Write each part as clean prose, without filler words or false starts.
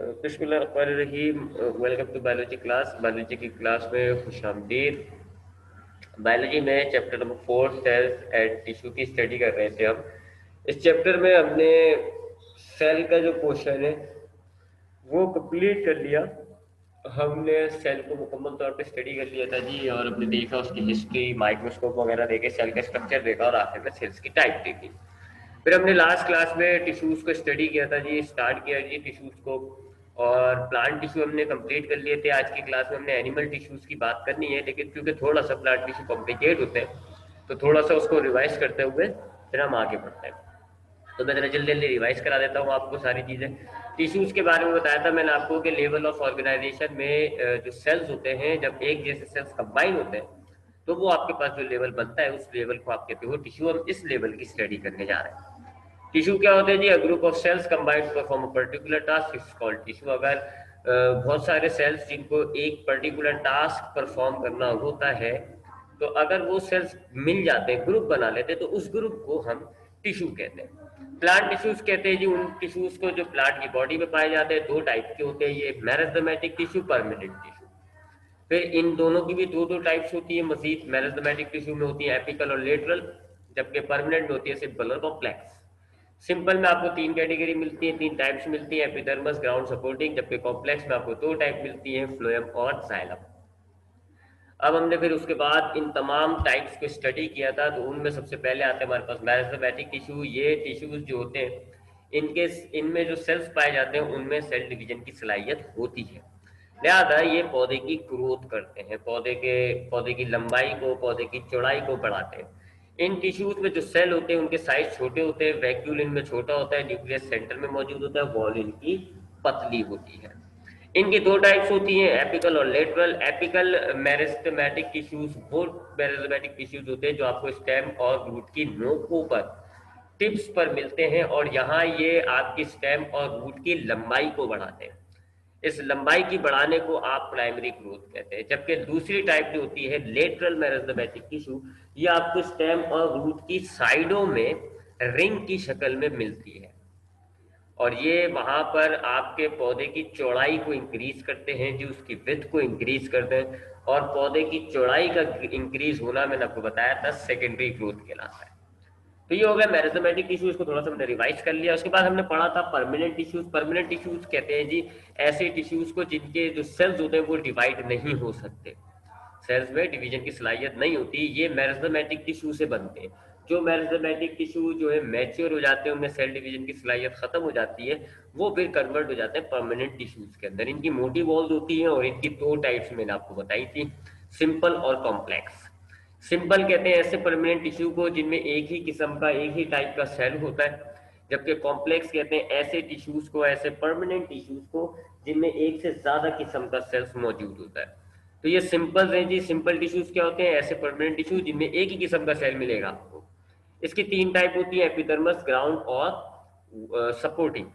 बिस्मिल्लाहिर्रहमानिर्रहीम। Welcome to biology class. Biology की class में खुशामदीद। बायोलॉजी में chapter number 4 cells and tissue की स्टडी कर रहे थे हम। इस चैप्टर में हमने सेल का जो पोर्शन है वो कंप्लीट कर लिया। हमने सेल को मुकम्मल तौर पे स्टडी कर लिया था जी, और हमने देखा उसकी हिस्ट्री, माइक्रोस्कोप वगैरह देखे, सेल का स्ट्रक्चर देखा और आखिर में सेल्स की टाइप देखी। फिर हमने लास्ट क्लास में टिश्यूज को स्टडी किया था जी, स्टार्ट किया जी टिश्यूज को, और प्लांट टिश्यू हमने कंप्लीट कर लिए थे। आज की क्लास में हमने एनिमल टिश्यूज की बात करनी है, लेकिन क्योंकि थोड़ा सा प्लांट टिश्यू कॉम्प्लिकेट होते हैं तो थोड़ा सा उसको रिवाइज करते हुए फिर हम आगे बढ़ते हैं। तो मैं जरा जल्दी जल्दी रिवाइज करा देता हूँ आपको सारी चीज़ें। टिश्यूज के बारे में बताया था मैंने आपको कि लेवल ऑफ ऑर्गेनाइजेशन में जो सेल्स होते हैं, जब एक जैसे सेल्स कंबाइन होते हैं तो वो आपके पास जो लेवल बनता है उस लेवल को आप कहते हो टिश्यू। हम इस लेवल की स्टडी करने जा रहे हैं। टिश्यू क्या होते हैं जी? A group of cells combined to perform a particular task is called tissue. अगर बहुत सारे सेल्स जिनको एक पर्टिकुलर टास्क परफॉर्म करना होता है, तो अगर वो सेल्स मिल जाते हैं, ग्रुप बना लेते हैं, तो उस ग्रुप को हम टिश्यू कहते हैं। प्लांट टिश्यूज कहते हैं जी उन टिश्यूज को जो प्लांट की बॉडी में पाए जाते हैं। दो टाइप के होते हैं ये, मेरिस्टेमेटिक टिश्यू, परमानेंट टिश्यू। फिर इन दोनों की भी दो दो टाइप्स होती है मजीद। मेरिस्टेमेटिक टिश्यू में होती है एपिकल और लेटरल, जबकि परमानेंट में होती है सिंपल और कॉम्प्लेक्स। सिंपल में आपको तीन कैटेगरी मिलती है, तीन टाइप्स मिलती है, एपिडर्मस, ग्राउंड सपोर्टिंग, जबकि कॉम्प्लेक्स में आपको दो टाइप मिलती है, फ्लोएम और जाइलम। अब हमने फिर उसके बाद इन तमाम टाइप्स को स्टडी किया था, तो उनमें सबसे पहले आते हैं हमारे पास मेरिस्टेमेटिक टिश्यू। ये टिश्यूज जो होते हैं इनके इनमें जो सेल्स पाए जाते हैं उनमें सेल डिवीजन की सलाहियत होती है। लिहाजा ये पौधे की ग्रोथ करते हैं, पौधे की लंबाई को, पौधे की चौड़ाई को बढ़ाते हैं। इन टिश्यूज में जो सेल होते हैं उनके साइज छोटे होते हैं, वैक्यूल इनमें छोटा होता है, न्यूक्लियस सेंटर में मौजूद होता है, वॉल इनकी पतली होती है। इनकी दो टाइप्स होती हैं, एपिकल और लेटरल। एपिकल मेरिस्टेमेटिक टिश्यूज वो मेरिस्टेमेटिक टिश्यूज होते हैं जो आपको स्टेम और रूट की नोकों पर, टिप्स पर मिलते हैं, और यहाँ ये आपकी स्टेम और रूट की लंबाई को बढ़ाते हैं। इस लंबाई की बढ़ाने को आप प्राइमरी ग्रोथ कहते हैं। जबकि दूसरी टाइप जो होती है लेटरल मेरिस्टेमेटिक टिश्यू, ये आपको स्टेम और रूट की साइडों में रिंग की शक्ल में मिलती है, और ये वहां पर आपके पौधे की चौड़ाई को इंक्रीज करते हैं जी, उसकी विड्थ को इंक्रीज करते हैं। और पौधे की चौड़ाई का इंक्रीज होना मैंने आपको बताया था सेकेंडरी ग्रोथ कहलाता है। तो ये हो गया मेरिस्टेमेटिक टिश्यूज को थोड़ा सा हमने रिवाइज कर लिया। उसके बाद हमने पढ़ा था परमानेंट टिश्यूज। परमानेंट टिश्यूज कहते हैं जी ऐसे टिश्यूज को जिनके जो सेल्स होते हैं वो डिवाइड नहीं हो सकते, सेल्स में डिवीजन की सलाहियत नहीं होती, ये मेरिस्टेमेटिक टिश्यू से बनते हैं। जो मेरिस्टेमेटिक टिश्यू जो है मैच्योर हो जाते हैं, उनमें सेल डिवीजन की सलाहियत खत्म हो जाती है, वो फिर कन्वर्ट हो जाते हैं परमानेंट टिश्यूज के अंदर। इनकी मोटी वॉल्स होती हैं और इनकी दो टाइप्स मैंने आपको बताई थी, सिंपल और कॉम्प्लेक्स। सिंपल कहते हैं ऐसे परमानेंट टिश्यू को जिनमें एक ही किस्म का, एक ही टाइप का सेल होता है, जबकि कॉम्प्लेक्स कहते हैं ऐसे टिश्यूज को, ऐसे परमानेंट टिश्यूज को जिनमें एक से ज्यादा किस्म का सेल्स मौजूद होता है। तो ये सिंपल है जी। सिंपल टिश्यूज क्या होते हैं? ऐसे परमानेंट टिश्यू जिनमें एक ही किस्म का सेल मिलेगा आपको। इसकी तीन टाइप होती है, एपिडर्मस, ग्राउंड और सपोर्टिंग।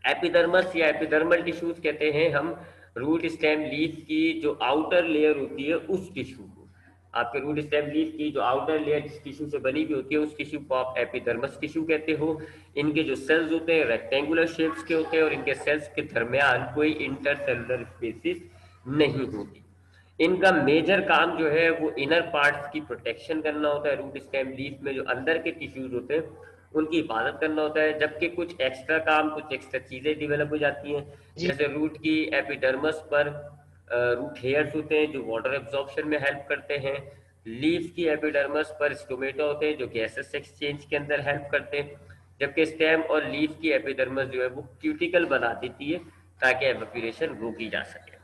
एपिडर्मस या एपिडर्मल टिश्यूज कहते हैं हम रूट स्टेम लीफ की जो आउटर लेयर होती है उस टिश्यू को। आपके रूट स्टेम लीफ की जो आउटर लेयर जिस टिश्यू से बनी हुई होती है उस टिश्यू को आप एपिडर्मस टिश्यू कहते हो। इनके जो सेल्स होते हैं रेक्टेंगुलर शेप्स के होते हैं, और इनके सेल्स के दरमियान कोई इंटरसेलुलर स्पेसिस नहीं होती। इनका मेजर काम जो है वो इनर पार्ट्स की प्रोटेक्शन करना होता है। रूट स्टेम लीफ में जो अंदर के टिश्यूज होते हैं उनकी हिफाजत करना होता है, जबकि कुछ एक्स्ट्रा काम, कुछ एक्स्ट्रा चीजें डेवलप हो जाती हैं। जी जैसे रूट की एपिडर्मस पर रूट हेयर्स होते हैं जो वाटर एब्जॉर्प्शन में हेल्प करते हैं। लीफ की एपिडर्मस पर स्टोमेटा होते हैं जो गैसेस एक्सचेंज के अंदर हेल्प करते हैं। जबकि स्टेम और लीफ की एपिडर्मस जो है वो क्यूटिकल बना देती है ताकि एवेपोरेशन रोकी जा सके।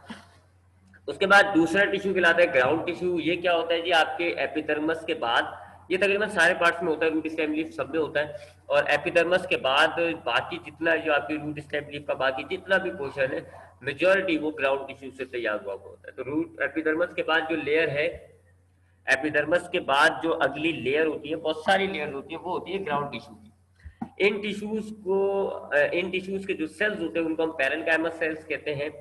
उसके बाद दूसरा टिश्यू कहलाता है ग्राउंड टिश्यू। ये क्या होता है जी? आपके एपिडर्मस के बाद, ये तकरीबन सारे पार्ट्स में होता है, रूट स्टेम लीफ सब में होता है, और एपिडर्मस के बाद बाकी जितना जो आपकी रूट स्टेम लीफ का बाकी जितना भी पोर्शन है, मेजॉरिटी वो ग्राउंड टिश्यू से तैयार हुआ होता है। तो रूट एपिडर्मस के बाद जो लेयर है, एपिडर्मस के बाद जो अगली लेयर होती है, बहुत सारी लेयर होती है, वो होती है ग्राउंड टिश्यू की। इन टिश्यूज के जो सेल्स होते हैं उनको हम पैरेनकाइमस सेल्स कहते हैं,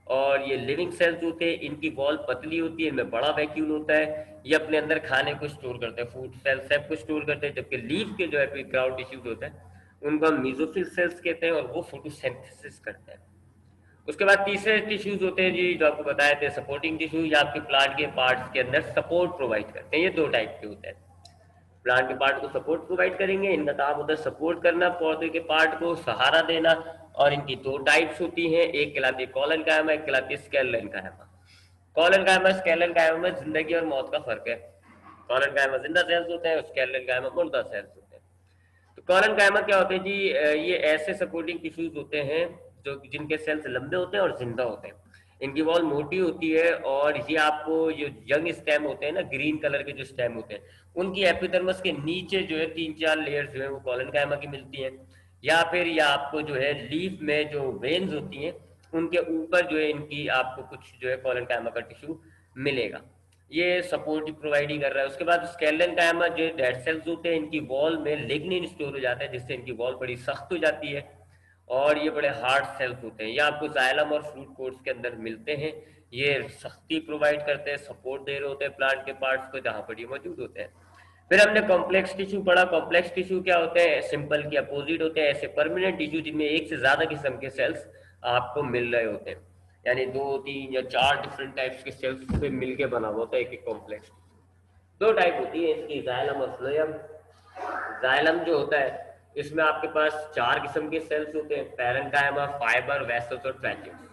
और ये लिविंग सेल्स होते हैं। इनकी वॉल पतली होती है, इनमें बड़ा वैक्यूल होता है, ये अपने अंदर खाने को स्टोर करते हैं, फूड सेल्स सब कुछ स्टोर करते हैं। जबकि लीफ के जो है ग्राउंड टिश्यूज होते हैं उनको हम मीजोफिल सेल्स कहते हैं, और वो फोटोसिंथेसिस करते हैं। उसके बाद तीसरे टिश्यूज होते हैं जी, जो आपको बताए थे सपोर्टिंग टिश्यू, या आपके प्लांट के पार्ट्स के अंदर सपोर्ट प्रोवाइड करते हैं। ये दो टाइप के होते हैं। प्लांट के पार्ट को सपोर्ट प्रोवाइड करेंगे, इनका काम होता है सपोर्ट करना, पौधे के पार्ट को सहारा देना। और इनकी दो टाइप्स होती हैं, एक कहलाती है कॉलन कायमा, एक कहलाती है स्केलन कायमा। कॉलन कायमा स्केलन कायमा में जिंदगी और मौत का फर्क है। कॉलन कायमा जिंदा सेल्स होते हैं, स्केलन कायमा मुर्दा सेल्स होते हैं। तो कॉलन कायमा क्या होते हैं जी, ये ऐसे सपोर्टिंग टिश्यूज होते हैं जो जिनके सेल्स लंबे होते हैं और जिंदा होते हैं। इनकी वॉल मोटी होती है, और ये आपको जो यंग स्टेम होते हैं ना, ग्रीन कलर के जो स्टेम होते हैं, उनकी एपिडर्मिस के नीचे जो है 3-4 लेयर्स जो है वो कॉलन कायमा की मिलती हैं। या फिर या आपको जो है लीफ में जो वेन्स होती हैं उनके ऊपर जो है इनकी आपको कुछ जो है कॉलन कायमा का टिश्यू मिलेगा। ये सपोर्ट प्रोवाइड ही कर रहा है। उसके बाद स्केलन कायमा जो डेड सेल्स होते हैं, इनकी वॉल में लिग्निन स्टोर हो जाता है, जिससे इनकी वॉल बड़ी सख्त हो जाती है, और ये बड़े हार्ड सेल्स होते हैं। ये आपको जाइलम और फ्रूट कोट्स के अंदर मिलते हैं। ये सख्ती प्रोवाइड करते हैं, सपोर्ट दे रहे होते हैं प्लांट के पार्ट्स को जहाँ पर ये मौजूद होते हैं। फिर हमने कॉम्प्लेक्स टिश्यू पढ़ा। कॉम्प्लेक्स टिश्यू क्या होते हैं? सिंपल के अपोजिट होते हैं ऐसे परमानेंट टिश्यू जिनमें एक से ज्यादा किस्म के सेल्स आपको मिल रहे होते हैं, यानी 2, 3 या 4 डिफरेंट टाइप्स के सेल्स से मिलके बना हुआ होता है एक कॉम्प्लेक्स। दो टाइप होती है इसकी, जाइलम और फ्लोएम। जाइलम जो होता है इसमें आपके पास 4 किस्म के सेल्स होते हैं, पैरेन्काइमा, फाइबर, वेसल्स और ट्रैचेट्स।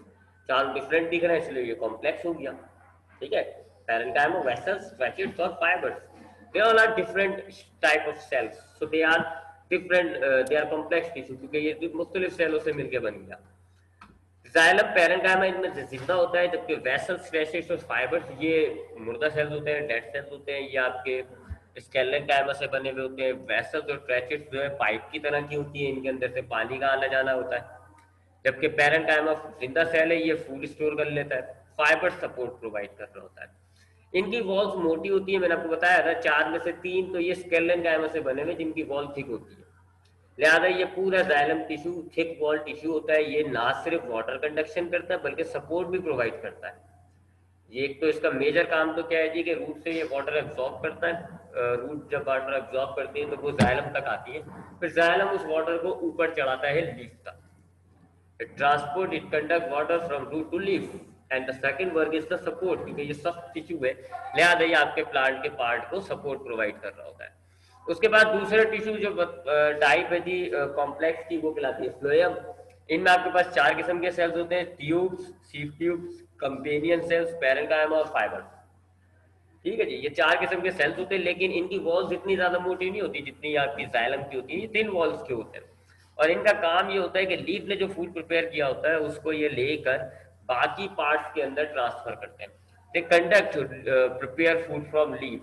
4 डिफरेंट दिख रहे हैं इसलिए ये कॉम्प्लेक्स हो गया। ठीक है, पैरेन्काइमा, वेसल्स, ट्रैचेट्स और fibres, they all are different type of cells, so they are different, they are complex tissue, क्योंकि ये मुख्तलिफ सेलों से मिलके बन गया। जाइलम पैरेन्काइमा इनमें जिंदा होता है, जबकि वेसल्स, ट्रैचेट्स और फाइबर्स ये मुर्दा सेल्स होते हैं, डेड सेल्स होते हैं। ये आपके स्केलन कायमा से बने हुए होते हैं। वेसल्स और ट्रैचेट्स जो है पाइप की तरह की होती है, इनके अंदर से पानी का आना जाना होता है। जबकि पैरेन्काइमा जिंदा सेल है, ये फूड स्टोर कर लेता है। फाइबर सपोर्ट प्रोवाइड कर रहा होता है। इनकी वॉल्स मोटी होती है, मैंने आपको बताया था 4 में से 3 तो ये स्केलन कायमा से बने हुए जिनकी वॉल थिक होती है। लिहाजा ये पूरा xylem tissue thick wall tissue होता है। ये ना सिर्फ वाटर कंडक्शन करता है बल्कि सपोर्ट भी प्रोवाइड करता है। ये एक तो इसका मेजर काम तो क्या है जी कि रूट से ये वाटर एब्जॉर्ब करता है। रूट जब वाटर एब्जॉर्ब करती है तो वो जाइलम तक आती है, फिर जाइलम उस वाटर को ऊपर चढ़ाता है लीफ तक। It transport, it conduct water from root to leaf, and the second work is the support, क्योंकि ये सख्त टिश्यू है, लिहाजा ये आपके प्लांट के पार्ट को सपोर्ट प्रोवाइड कर रहा होता है। उसके बाद दूसरा टिश्यू जो टाइप है जी कॉम्प्लेक्स की, वो कहलाती है फ्लोएम। इनमें आपके पास 4 किस्म के सेल्स होते हैं, tubes, sieve tubes, companion cells, parenchyma और फाइबर। ठीक है जी, ये 4 किस्म के सेल्स होते हैं, लेकिन इनकी वॉल्स इतनी ज्यादा मोटी नहीं होती जितनी आपकी जाइलम की होती है। ये थिन वॉल्स के होते हैं, और इनका काम ये होता है कि लीफ ने जो फूड प्रिपेयर किया होता है उसको ये लेकर बाकी पार्ट्स के अंदर ट्रांसफर करते हैं। They conduct prepare food from leaf.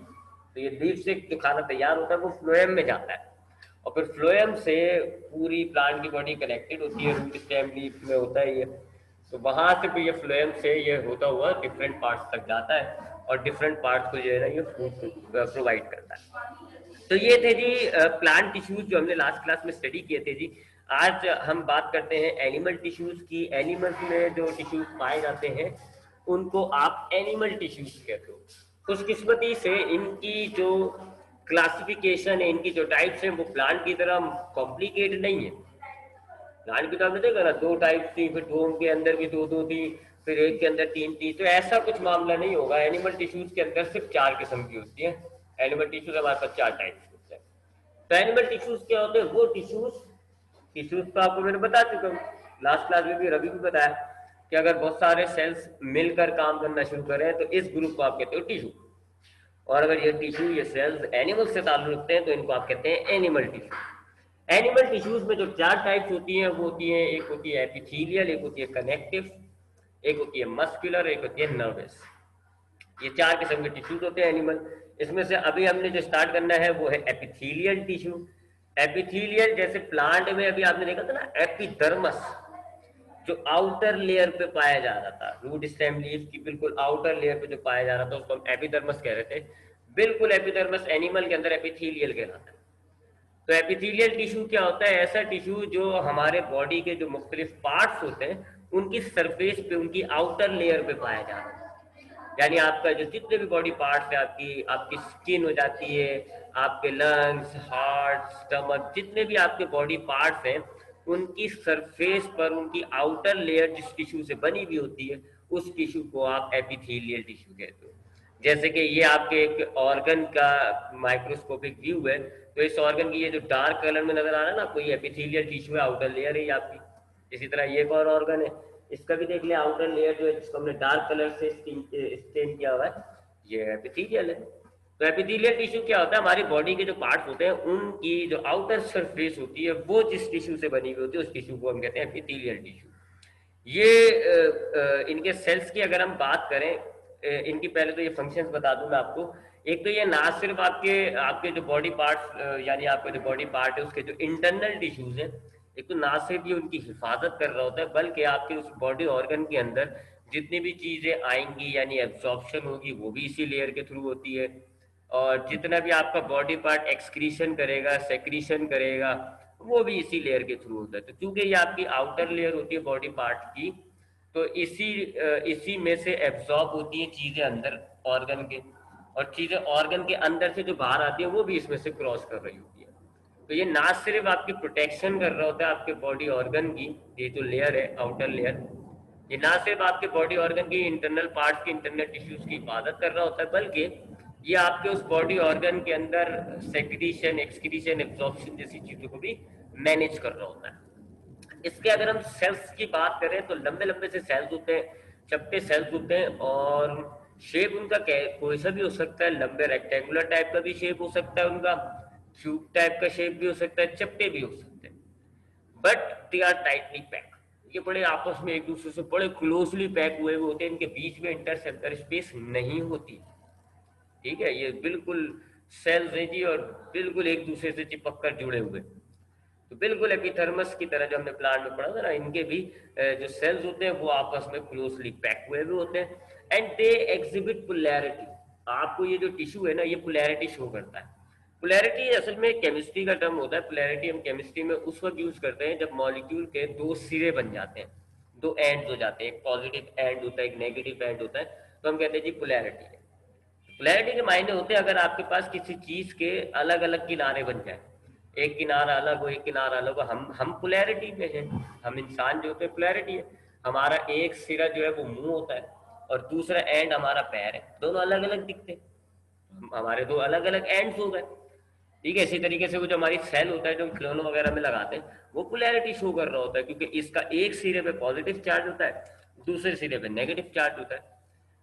तो ये लीफ से जो खाना तैयार होता है वो फ्लोएम में जाता है, और फिर फ्लोएम से पूरी प्लांट की बॉडी कनेक्टेड होती है, रूट स्टेम लीफ में होता है ये। तो वहां से फिर ये फ्लोएम से ये होता हुआ डिफरेंट पार्ट्स तक जाता है, और डिफरेंट पार्ट्स को जो है ना ये फूड प्रोवाइड करता है। तो ये थे जी प्लांट टिश्यूज जो हमने लास्ट क्लास में स्टडी किए थे जी। आज हम बात करते हैं एनिमल टिश्यूज की। एनिमल्स में जो टिश्यूज पाए जाते हैं उनको आप एनिमल टिश्यूज कहते हो। खुशकिस्मती से इनकी जो क्लासिफिकेशन है, इनकी जो टाइप्स हैं, वो प्लांट की तरह कॉम्प्लिकेटेड नहीं है। प्लांट की तरह आपने देखा ना 2 टाइप्स थी, फिर 2 के अंदर भी 2-2 थी, फिर 1 के अंदर 3 थी। तो ऐसा कुछ मामला नहीं होगा। एनिमल टिश्यूज के अंदर सिर्फ 4 किस्म की होती है। एनिमल टिश्यूज हमारे पास 4 टाइप्स होते हैं। तो एनिमल टिश्यूज क्या होते हैं? वो टिश्यूज तो आपको मैंने बता चुका हूँ, लास्ट क्लास में भी रवि भी बताया कि अगर बहुत सारे सेल्स मिलकर काम करना शुरू करें तो इस ग्रुप को आप कहते हो टिश्यू। और अगर ये टिश्यू, ये सेल्स एनिमल से ताल्लुक रखते हैं तो इनको आप कहते हैं एनिमल टिश्यू। एनिमल टिश्यूज में जो 4 टाइप्स होती हैं वो होती हैं, एक होती है एपिथेलियल, एक होती है कनेक्टिव, एक होती है मस्कुलर, एक होती है नर्वस। ये 4 किस्म के टिश्यूज होते हैं एनिमल। इसमें से अभी हमने जो स्टार्ट करना है वो है एपिथेलियल टिश्यू। एपिथेलियल जैसे प्लांट में अभी आपने देखा था ना, एपिडर्मस जो आउटर लेयर पे पाया जा रहा था, रूट स्टेम लीफ की बिल्कुल आउटर लेयर पे जो पाया जा रहा था उसको हम एपिडर्मस कह रहे थे। बिल्कुल एपिडर्मस एनिमल के अंदर एपिथेलियल कहलाता है। तो एपिथेलियल टिश्यू क्या होता है? ऐसा टिश्यू जो हमारे बॉडी के जो मुख्तलिफ पार्ट्स होते हैं उनकी सरफेस पे, उनकी आउटर लेयर पे पाया जा रहा है। यानी आपका जो जितने भी बॉडी पार्ट्स है, आपकी स्किन हो जाती है, आपके लंग्स, हार्ट, स्टमक, जितने भी आपके बॉडी पार्ट्स हैं उनकी सरफेस पर उनकी आउटर लेयर जिस टिश्यू से बनी हुई होती है उस टिश्यू को आप एपिथेलियल टिश्यू कहते हो। जैसे कि ये आपके एक ऑर्गन का माइक्रोस्कोपिक व्यू है, तो इस ऑर्गन की ये जो डार्क कलर में नजर आ रहा है ना आपको, ये एपिथेलियल टिश्यू है, आउटर लेयर है ये आपकी। इसी तरह ये एक और ऑर्गन है, इसका भी देख ले आउटर लेयर जो है जिसको हमने डार्क कलर से स्टेन किया हुआ है, ये एपिथेलियल है। तो एपिथेलियल टिश्यू क्या होता है, हमारी बॉडी के जो पार्ट्स होते हैं उनकी जो आउटर सरफेस होती है वो जिस टिश्यू से बनी हुई होती है उस टिश्यू को हम कहते हैं एपिथेलियल टिश्यू। ये इनके सेल्स की अगर हम बात करें, इनकी पहले तो ये फंक्शंस बता दूं मैं आपको। एक तो ये ना सिर्फ आपके आपके जो बॉडी पार्ट्स यानी आपका जो बॉडी पार्ट है उसके जो इंटरनल टिश्यूज हैं, एक तो ना सिर्फ ये उनकी हिफाजत कर रहा होता है, बल्कि आपके उस बॉडी ऑर्गन के अंदर जितनी भी चीजें आएंगी यानी एब्जॉर्प्शन होगी वो भी इसी लेयर के थ्रू होती है। और जितना भी आपका बॉडी पार्ट एक्सक्रीशन करेगा, सेक्रीशन करेगा, वो भी इसी लेयर के थ्रू होता है। तो चूंकि ये आपकी आउटर लेयर होती है बॉडी पार्ट की, तो इसी में से एब्जॉर्ब होती है चीजें अंदर ऑर्गन के, और चीजें ऑर्गन के अंदर से जो बाहर आती है वो भी इसमें से क्रॉस कर रही होती है। तो ये ना सिर्फ आपकी प्रोटेक्शन कर रहा होता है आपके बॉडी ऑर्गन की, ये जो लेयर है आउटर लेयर, ये ना सिर्फ आपके बॉडी ऑर्गन की इंटरनल पार्ट्स की इंटरनल टिश्यूज की हिफाजत कर रहा होता है, बल्कि ये आपके उस बॉडी ऑर्गन के अंदर सेक्रीशन, एक्सक्रीशन, एब्जॉर्प्शन जैसी चीजों को भी मैनेज कर रहा होता है। इसके अगर हम सेल्स की बात करें तो लंबे लंबे से सेल्स होते हैं, चपटे सेल्स होते हैं, और शेप उनका कोई सा भी हो सकता है, लंबे रेक्टेंगुलर टाइप का भी शेप हो सकता है उनका, क्यूब टाइप का शेप भी हो सकता है, चपटे भी हो सकते हैं, but they are tightly packed. ये बड़े आपस में एक दूसरे से बड़े क्लोजली पैक हुए होते हैं, इनके बीच में इंटरसेप्टर स्पेस नहीं होती। ठीक है, ये बिल्कुल सेल्स है जी, और बिल्कुल एक दूसरे से चिपक कर जुड़े हुए। तो बिल्कुल एपिथर्मस की तरह जो हमने प्लांट में पढ़ा था ना, इनके भी जो सेल्स होते हैं वो आपस में क्लोजली पैक हुए हुए होते हैं। And they exhibit polarity. आपको ये जो टिश्यू है ना ये पोलैरिटी शो करता है। पोलैरिटी असल में केमिस्ट्री का टर्म होता है। पोलैरिटी हम केमिस्ट्री में उस वक्त यूज करते हैं जब मॉलिक्यूल के दो सिरे बन जाते हैं, दो एंड्स हो जाते हैं, एक पॉजिटिव एंड होता है, एक नेगेटिव एंड होता है, तो हम कहते हैं जी पोलैरिटी है। पोलैरिटी के मायने होते हैं अगर आपके पास किसी चीज के अलग अलग किनारे बन जाए, एक किनारा अलग हो एक किनारा अलग हो, हम पोलैरिटी में हैं। हम इंसान जो होते हैं पोलैरिटी है। हमारा एक सिरा जो है वो मुंह होता है और दूसरा एंड हमारा पैर है, दोनों अलग अलग दिखते हैं, हमारे दो अलग अलग एंड्स हो गए। ठीक है, इसी तरीके से वो जो हमारी सेल होता है जो खिलौनों वगैरह में लगाते हैं वो पोलैरिटी शो कर रहा होता है, क्योंकि इसका एक सिरे पे पॉजिटिव चार्ज होता है, दूसरे सिरे पे नेगेटिव चार्ज होता है।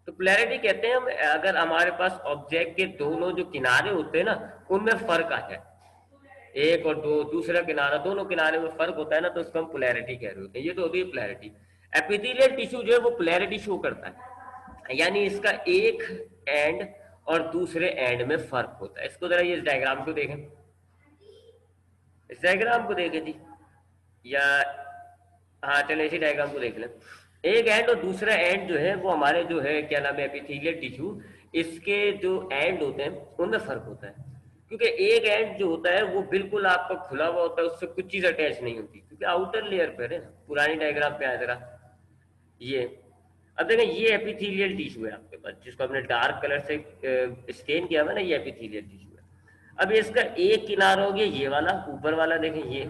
तो पोलैरिटी कहते हैं हम अगर हमारे पास ऑब्जेक्ट के दोनों जो किनारे होते हैं ना उनमें फर्क आ जाए, एक और दो दूसरा किनारा, दोनों किनारे में फर्क होता है ना, तो उसको हम पोलैरिटी कह रहे होते हैं। ये तो होती है पोलैरिटी। एपिथेलियल टिश्यू जो है वो पोलैरिटी शो करता है, यानी इसका एक एंड और दूसरे एंड में फर्क होता है। इसको जरा ये डायग्राम को देखें, इस डायग्राम को देखें जी, या हाँ चले इसी डायग्राम को देख लें। एक एंड और दूसरा एंड जो है वो हमारे जो है क्या नाम है एपिथेलियल टिश्यू, इसके जो एंड होते हैं उनमें फर्क होता है। क्योंकि एक एंड जो होता है वो बिल्कुल आपका खुला हुआ होता है, उससे कुछ चीज अटैच नहीं होती, क्योंकि आउटर लेयर पर है। पुरानी डायग्राम पे आया जरा ये, अब देखें ये एपिथेलियल टिश्यू है आपके पास जिसको हमने डार्क कलर से स्टेन किया हुआ ना, ये एपिथेलियल टिश्यू है। अब इसका एक किनारा हो गया ये वाला ऊपर वाला, देखें ये,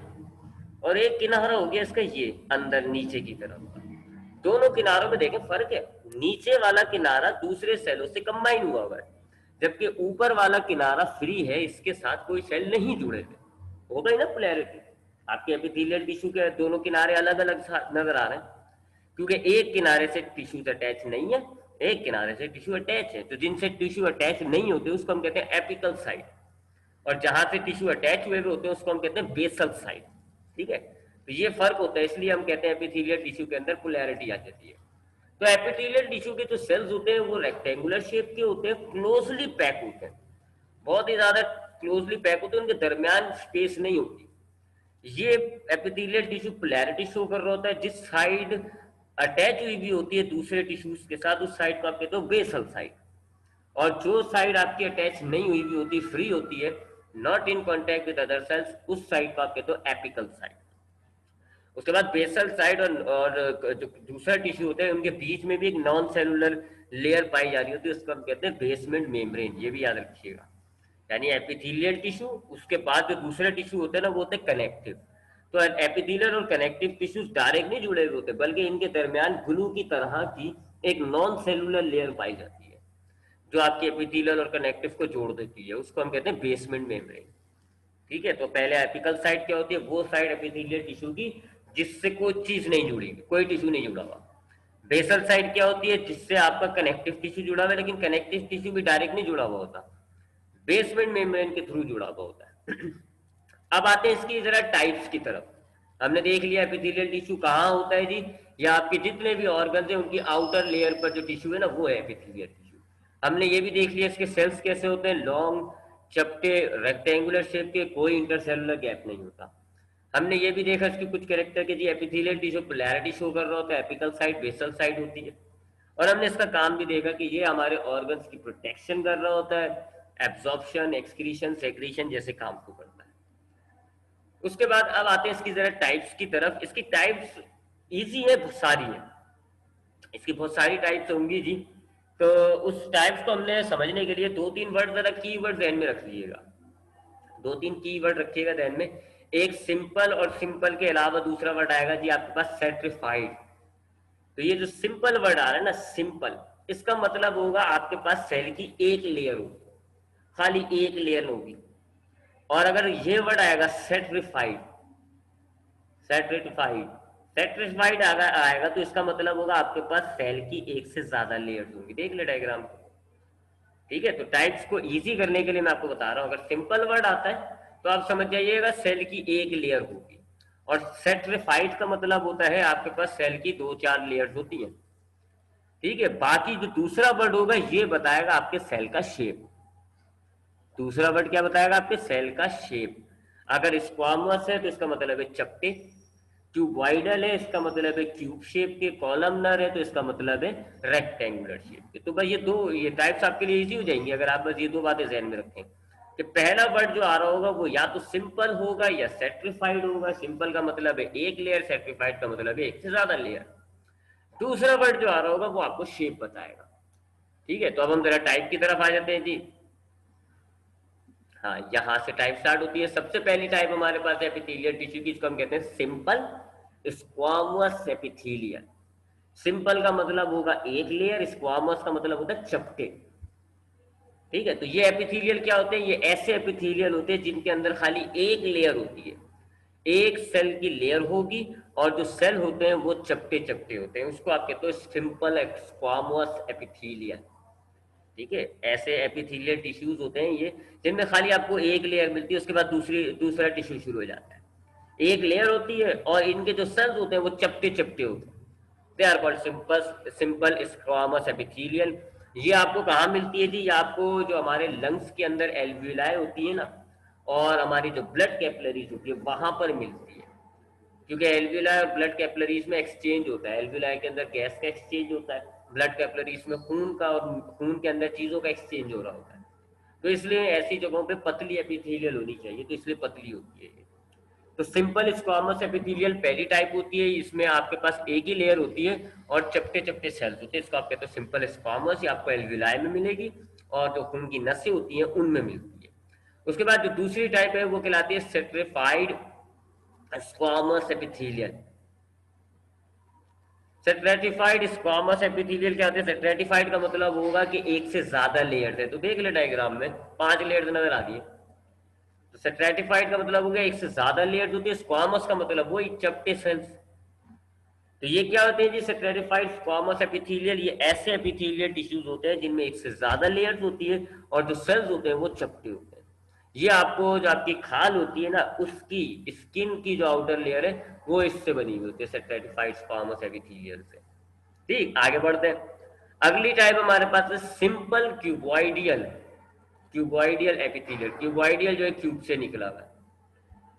और एक किनारा हो गया इसका ये अंदर नीचे की तरफ। दोनों किनारों में देखें फर्क है, नीचे वाला किनारा दूसरे सेलों से कंबाइन हुआ हुआ है, जबकि ऊपर वाला किनारा फ्री है, इसके साथ कोई सेल नहीं जुड़े थे। हो गई ना पोलैरिटी। आपके एपिथेलियल टिश्यू के दोनों किनारे अलग अलग नजर आ रहे हैं, क्योंकि एक किनारे से टिश्यू अटैच नहीं है, एक किनारे से टिश्यू अटैच है। तो जिनसे टिश्यू अटैच नहीं होते उसको हम कहते हैं एपिकल साइड, और जहां से टिश्यू अटैच हुए होते हैं उसको हम कहते हैं बेसल साइड। ठीक है, तो ये फर्क होता है, इसलिए हम कहते हैं एपिथेलियल टिश्यू के अंदर पोलैरिटी आ जाती है। तो एपिथेलियल टिश्यू के जो सेल्स होते हैं वो रेक्टेंगुलर शेप के होते हैं, क्लोजली पैक होते हैं, बहुत ही ज्यादा क्लोजली पैक होते हैं, उनके दरमियान स्पेस नहीं होती। ये एपिथेलियल टिश्यू पोलैरिटी शो कर रहा होता है, जिस साइड अटैच हुई भी होती है दूसरे टिश्यूज के साथ उस साइड को आप कहते हो बेसल साइड, और जो साइड आपकी अटैच नहीं हुई भी होती, फ्री होती है, not in contact with other sales, उस साइड को आप कहते हो एपिकल साइड। उसके बाद बेसल साइड और जो दूसरा टिश्यू होता है उनके बीच में भी एक नॉन सेलुलर लेयर पाई जा रही होती है, उसको हम कहते हैं बेसमेंट मेम्ब्रेन। ये भी याद रखिएगा, यानी एपिथेलियल टिश्यू, उसके बाद जो दूसरा टिश्यू होता है ना वो होते हैं कनेक्टिव। तो एपिथेलियल और कनेक्टिव टिश्यूज डायरेक्ट नहीं जुड़े हुए होते, बल्कि इनके दरमियान ग्लू की तरह की एक नॉन सेलुलर लेयर पाई जाती है जो आपके एपिथेलियल और कनेक्टिव को जोड़ देती है। उसको हम कहते हैं बेसमेंट मेम्ब्रेन। ठीक है, तो पहले एपिकल साइड क्या होती है, वो साइड एपिथेलियल टिश्यू की जिससे कोई चीज नहीं जुड़ी, कोई टिश्यू नहीं जुड़ा हुआ। बेसल साइड क्या होती है, जिससे आपका कनेक्टिव टिश्यू जुड़ा हुआ है, लेकिन कनेक्टिव टिश्यू भी डायरेक्ट नहीं जुड़ा हुआ होता, बेसमेंट मेम्ब्रेन के थ्रू जुड़ा हुआ होता है। अब आते हैं इसकी जरा टाइप्स की तरफ। हमने देख लिया एपिथेलियल टिश्यू कहाँ होता है जी, या आपके जितने भी ऑर्गन है उनकी आउटर लेयर पर जो टिश्यू है ना, वो है एपिथेलियल टिश्यू। हमने ये भी देख लिया इसके सेल्स कैसे होते हैं, लॉन्ग, चपटे, रेक्टेंगुलर शेप के, कोई इंटरसेलुलर गैप नहीं होता। हमने ये भी देखा इसकी कुछ कैरेक्टर के जी, एपिथेलियल टिश्यू पोलैरिटी शो कर रहा होता है, एपिकल साइड बेसल साइड होती है। और हमने इसका काम भी देखा कि ये हमारे ऑर्गन्स की प्रोटेक्शन कर रहा होता है, एब्जॉर्प्शन, एक्सक्रीशन, सेक्रीशन जैसे काम को करता है। उसके बाद अब आते हैं इसकी जरा टाइप्स की तरफ। इसकी टाइप्स इजी है, बहुत सारी है, इसकी बहुत सारी टाइप्स होंगी जी। तो उस टाइप्स को हमने समझने के लिए दो तीन वर्ड जरा की वर्ड ध्यान में रख लीजिएगा, दो तीन की वर्ड रखिएगा ध्यान में। एक सिंपल, और सिंपल के अलावा दूसरा वर्ड आएगा जी आपके पास सेट्रिफाइड। तो ये जो सिंपल वर्ड आ रहा है ना, सिंपल, इसका मतलब होगा आपके पास सेल की एक लेयर होगी, खाली एक लेयर होगी। और अगर ये वर्ड आएगा सेट्रिफाइड, सेट्रिफाइड, सेट्रिफाइड आएगा तो इसका मतलब होगा आपके पास सेल की एक से ज्यादा लेयर्स होंगी। देख ले डायग्राम को। ठीक है, तो टाइप्स को इजी करने के लिए मैं आपको बता रहा हूं, अगर सिंपल वर्ड आता है तो आप समझ जाइएगा सेल की एक लेयर होगी, और सेट्रिफाइड का मतलब होता है आपके पास सेल की दो चार लेयर्स होती है। ठीक है, बाकी जो दूसरा वर्ड होगा ये बताएगा आपके सेल का शेप। दूसरा वर्ड क्या बताएगा, आपके सेल का शेप। अगर स्क्वामस है तो इसका मतलब है चपटे, क्यूबॉइडल है इसका मतलब है क्यूब शेप के, कॉलमनर है तो इसका मतलब है रेक्टेंगुलर शेप के। तो भाई ये टाइप्स आपके लिए इजी हो जाएंगी अगर आप बस ये दो बातें ध्यान में रखें कि पहला वर्ड जो आ रहा होगा वो या तो सिंपल होगा या सेट्रिफाइड होगा। सिंपल का मतलब है एक लेयर, सेट्रिफाइड का मतलब है एक से ज्यादा लेयर। दूसरा वर्ड जो आ रहा होगा वो आपको शेप बताएगा। ठीक है, तो अब हम जरा टाइप की तरफ आ जाते हैं जी। हाँ, यहां से टाइप स्टार्ट होती है। सबसे पहली टाइप हमारे पास एपिथेलियल टिश्यू की, इसको हम कहते हैं सिंपल स्क्वामस एपिथेलियल। सिंपल का मतलब होगा एक लेयर, स्क्वामस का मतलब होता है चपटे। ठीक है, तो ये एपिथेलियल क्या होते हैं, ये ऐसे एपिथेलियल होते हैं जिनके अंदर खाली एक लेयर होती है, एक सेल की लेयर होगी, और जो सेल होते हैं वो चपटे चपटे होते हैं। उसको आप कहते हो सिंपल स्क्वामस एपिथेलियल। ठीक है, ऐसे एपिथेलियल टिश्यूज होते हैं ये जिनमें खाली आपको एक लेयर मिलती है, उसके बाद दूसरा टिश्यू शुरू हो जाता है। एक लेयर होती है और इनके जो सेल्स होते हैं वो चपटे चपटे होते हैं। They are called simple squamous epithelial. ये आपको कहाँ मिलती है जी, ये आपको जो हमारे लंग्स के अंदर एल्वियोलाई होती है ना, और हमारी जो ब्लड कैपिलरीज होती है वहां पर मिलती है। क्योंकि एल्वियोलाई और ब्लड कैपिलरीज में एक्सचेंज होता है। एल्वियोलाई के अंदर गैस का एक्सचेंज होता है, ब्लड कैपिलरीज में खून का, और खून के अंदर चीजों का एक्सचेंज हो रहा होता है। तो इसलिए ऐसी जगहों पे पतली एपिथेलियल होनी चाहिए, तो इसलिए पतली होती है। तो सिंपल स्क्वामस एपिथेलियल पहली टाइप होती है, इसमें आपके पास एक ही लेयर होती है और चपटे चपटे सेल्स होते हैं। इसको आप कहते हो सिंपल स्क्वामस। ये आपको एल्वियोलाई में मिलेगी और जो खून की नसें होती हैं उनमें मिलती है। उसके बाद जो दूसरी टाइप है वो कहलाती है सेट्रिफाइड स्क्वामस एपिथेलियल। सेट्रेटिफाइड स्क्वामस एपिथेलियल क्या होता है, सेट्रेटिफाइड का मतलब होगा कि एक से ज्यादा लेयर्स है। तो देख ले डायग्राम में 5 लेयर्स नजर आ रही है। तो सेट्रेटिफाइड का मतलब हो गया एक से ज्यादा लेयर्स होती है, स्क्वामस का मतलब वही चपटे सेल्स। तो ये क्या होते हैं जी, सेट्रेटिफाइड स्क्वामस एपिथेलियल। ये ऐसे एपिथेलियल टिश्यूज होते हैं जिनमें एक से ज्यादा लेयर्स होती है और जो सेल्स होते हैं वो चपटे होते हैं। ये आपको जो आपकी खाल होती है ना, उसकी स्किन की जो आउटर लेयर है वो इससे बनी हुई होती है, सेट्रेटिफाइड स्क्वामस एपिथेलियल से। ठीक, आगे बढ़ते हैं। अगली टाइप हमारे पास है सिंपल क्यूबॉइडियल, क्यूबॉइडियल एपिथेलियल। क्यूबॉइडियल जो है क्यूब से निकला हुआ है,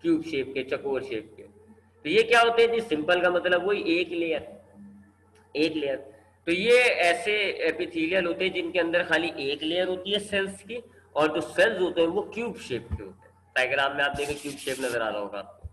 क्यूब शेप के, चकोर शेप के। तो ये क्या होते हैं जी, सिंपल का मतलब वही एक लेयर, एक लेयर। तो ये ऐसे एपिथेलियल होते हैं जिनके अंदर खाली एक लेयर होती है सेल्स की, और जो सेल्स होते हैं वो क्यूब शेप के होते हैं। डायग्राम में आप देखें क्यूब शेप नजर आ रहा होगा आपको।